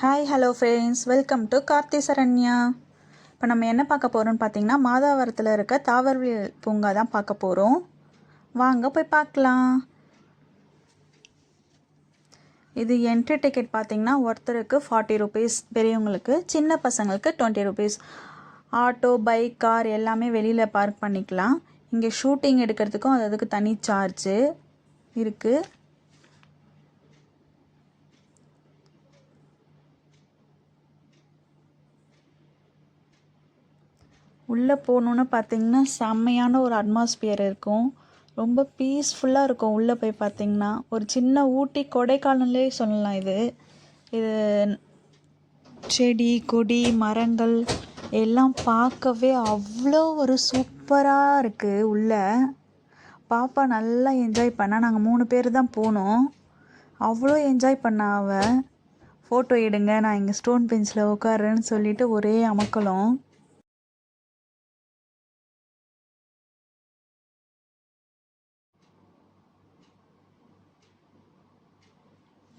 Hi hello friends, welcome to Karthi Saranya. இப்போ நம்ம என்ன பார்க்க போகிறோம்னு பார்த்தீங்கன்னா, மாதாவரத்தில் இருக்க தாவரவியல் பூங்கா தான் பார்க்க போகிறோம். வாங்க போய் பார்க்கலாம். இது என்ட்ரி டிக்கெட் பார்த்தீங்கன்னா ஒருத்தருக்கு 40 ருபீஸ், பெரியவங்களுக்கு, சின்ன பசங்களுக்கு 20 ருபீஸ். ஆட்டோ, பைக், கார் எல்லாமே வெளியில் பார்க் பண்ணிக்கலாம். இங்கே ஷூட்டிங் எடுக்கிறதுக்கும் அதுக்கு தனி சார்ஜு இருக்குது. உள்ளே போகணுன்னு பார்த்தீங்கன்னா செம்மையான ஒரு அட்மாஸ்பியர் இருக்கும். ரொம்ப பீஸ்ஃபுல்லாக இருக்கும். உள்ளே போய் பார்த்தீங்கன்னா ஒரு சின்ன ஊட்டி கொடைக்கானலே சொல்லலாம். இது செடி கொடி மரங்கள் எல்லாம் பார்க்கவே அவ்வளோ ஒரு சூப்பராக இருக்குது. உள்ளே பாப்பா நல்லா என்ஜாய் பண்ணா. நாங்கள் 3 பேர் தான் போனோம். அவ்வளோ என்ஜாய் பண்ணா அவள். ஃபோட்டோ எடுங்க, நான் இங்கே ஸ்டோன் பெஞ்சில் உட்காருன்னு சொல்லிட்டு ஒரே அமக்கலம்.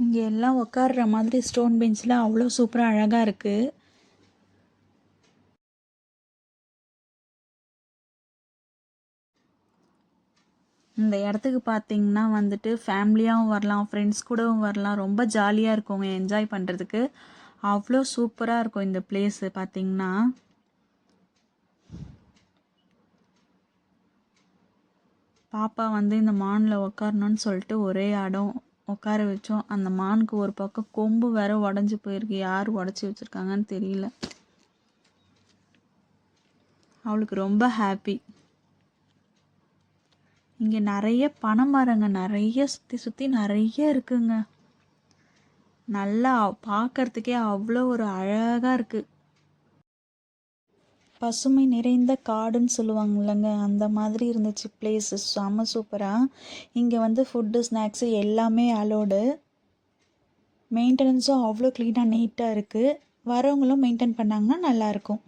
இங்கே எல்லாம் உட்கார்ற மாதிரி ஸ்டோன் பெஞ்சில் அவ்வளோ சூப்பராக அழகாக இருக்குது. இந்த இடத்துக்கு பார்த்தீங்கன்னா வந்துட்டு ஃபேமிலியாகவும் வரலாம், ஃப்ரெண்ட்ஸ் கூடவும் வரலாம். ரொம்ப ஜாலியாக இருக்குங்க என்ஜாய் பண்ணுறதுக்கு. அவ்வளோ சூப்பராக இருக்கும் இந்த பிளேஸு பார்த்தீங்கன்னா. பாப்பா வந்து இந்த மானில் உட்காரணுன்னு சொல்லிட்டு ஒரே இடம் உட்கார வச்சோம். அந்த மானுக்கு ஒரு பக்கம் கொம்பு வேற உடஞ்சி போயிருக்கு. யார் உடச்சி வச்சுருக்காங்கன்னு தெரியல. அவளுக்கு ரொம்ப ஹாப்பி. இங்கே நிறைய பனை மரங்க நிறைய சுற்றி நிறைய இருக்குங்க. நல்லா பார்க்கறதுக்கே அவ்வளோ ஒரு அழகாக இருக்குது. பசுமை நிறைந்த காடுன்னு சொல்லுவாங்க இல்லைங்க, அந்த மாதிரி இருந்துச்சு பிளேஸு. செம்ம சூப்பராக. இங்கே வந்து ஃபுட்டு ஸ்நாக்ஸு எல்லாமே அலோடு. மெயின்டெனன்ஸும் அவ்வளோ க்ளீனாக நீட்டாக இருக்குது. வரவங்களும் மெயின்டைன் பண்ணாங்கன்னா நல்லாயிருக்கும்.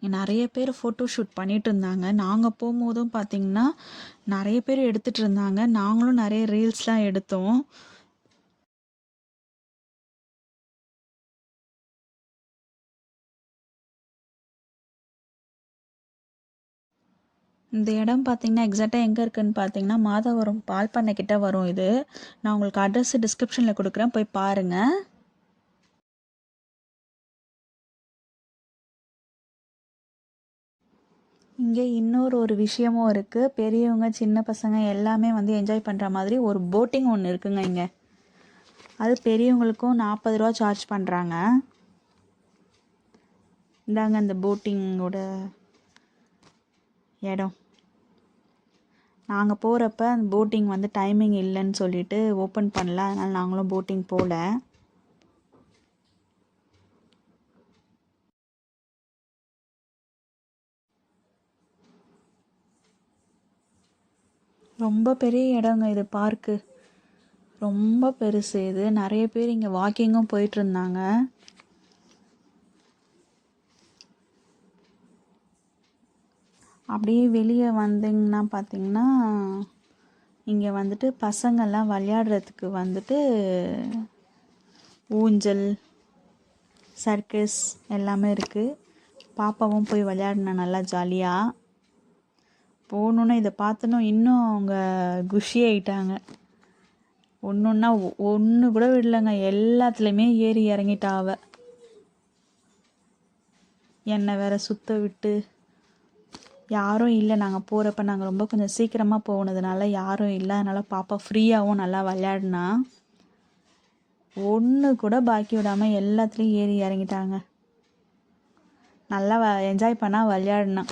நிறைய பேர் ஃபோட்டோ ஷூட் பண்ணிகிட்டு இருந்தாங்க. நாங்கள் போகும்போதும் பார்த்திங்கன்னா நிறைய பேர் எடுத்துகிட்டு இருந்தாங்க. நாங்களும் நிறைய ரீல்ஸ்லாம் எடுத்தோம். இந்த இடம் பார்த்திங்கன்னா எக்ஸாக்டாக எங்கே இருக்குதுன்னு பார்த்தீங்கன்னா மாதவரம் பால் பண்ணை கிட்ட வரும். இது நான் உங்களுக்கு அட்ரஸ் டிஸ்கிரிப்ஷனில் கொடுக்குறேன், போய் பாருங்கள். இங்கே இன்னொரு விஷயமும் இருக்குது. பெரியவங்க சின்ன பசங்க எல்லாமே வந்து என்ஜாய் பண்ணுற மாதிரி ஒரு போட்டிங் ஒன்று இருக்குங்க இங்கே. அது பெரியவங்களுக்கும் 40 ரூபா சார்ஜ் பண்ணுறாங்க. இந்தாங்க அந்த போட்டிங்கோட இடம். நாங்கள் போகிறப்ப அந்த போட்டிங் வந்து டைமிங் இல்லைன்னு சொல்லிட்டு ஓப்பன் பண்ணல. அதனால் நாங்களும் போட்டிங் போகல. ரொம்ப பெரிய இடங்க இது. பார்க்கு ரொம்ப பெருசு இது. நிறைய பேர் இங்கே வாக்கிங்கும் போயிட்டு இருந்தாங்க. அப்படியே வெளியே வந்தீங்கன்னா பார்த்தீங்கன்னா இங்கே வந்துட்டு பசங்கள்லாம் விளையாடுறதுக்கு வந்துட்டு ஊஞ்சல், சர்க்கஸ் எல்லாமே இருக்குது. பாப்பாவும் போய் விளையாடினா நல்லா ஜாலியாக. போகணுன்னு இதை பார்த்தனும் இன்னும் அவங்க குஷி ஆகிட்டாங்க. ஒன்றுன்னா ஒன்று கூட விடலைங்க, எல்லாத்துலேயுமே ஏறி இறங்கிட்டா அவ. என்னை வேற சுத்த விட்டு யாரும் இல்லை. நாங்கள் போகிறப்ப நாங்கள் ரொம்ப கொஞ்சம் சீக்கிரமாக போனதுனால யாரும் இல்லை. அதனால் பாப்பா ஃப்ரீயாகவும் நல்லா விளையாடினா. ஒன்று கூட பாக்கி விடாமல் எல்லாத்துலேயும் ஏறி இறங்கிட்டாங்க. நல்லா என்ஜாய் பண்ணால் விளையாடினா.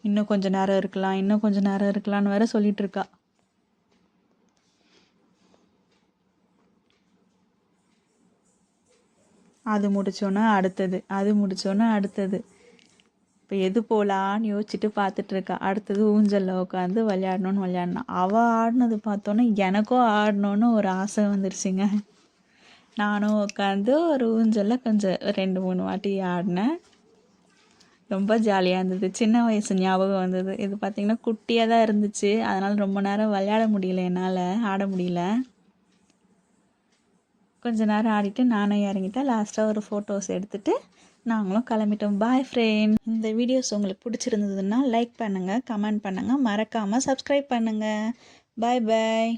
இன்னும் கொஞ்சம் நேரம் இருக்கலாம், இன்னும் கொஞ்சம் நேரம் இருக்கலான்னு வேற சொல்லிட்டு இருக்கா. அது முடித்தோன்னே அடுத்தது, அது முடித்தோன்னே அடுத்தது. இப்போ எது போகலான்னு யோசிச்சுட்டு பார்த்துட்ருக்கா. அடுத்தது ஊஞ்சலில் உட்காந்து விளையாடினா. அவள் ஆடினது பார்த்தோன்னே எனக்கும் ஆடணுன்னு ஒரு ஆசை வந்துருச்சுங்க. நானும் உட்காந்து ஒரு ஊஞ்சலில் கொஞ்சம் 2-3 வாட்டி ஆடினேன். ரொம்ப ஜாலியாக இருந்தது. சின்ன வயசு ஞாபகம் வந்தது. இது பார்த்திங்கன்னா குட்டியாக தான் இருந்துச்சு. அதனால் ரொம்ப நேரம் விளையாட முடியல என்னால், ஆட முடியல. கொஞ்ச நேரம் ஆடிட்டு நானும் இறங்கிட்டேன். லாஸ்ட்டாக ஒரு ஃபோட்டோஸ் எடுத்துகிட்டு நாங்களும் கிளம்பிட்டோம். பாய் ஃப்ரெண்ட். இந்த வீடியோஸ் உங்களுக்கு பிடிச்சிருந்ததுன்னா லைக் பண்ணுங்கள், கமெண்ட் பண்ணுங்கள், மறக்காமல் சப்ஸ்கிரைப் பண்ணுங்கள். பாய் பாய்.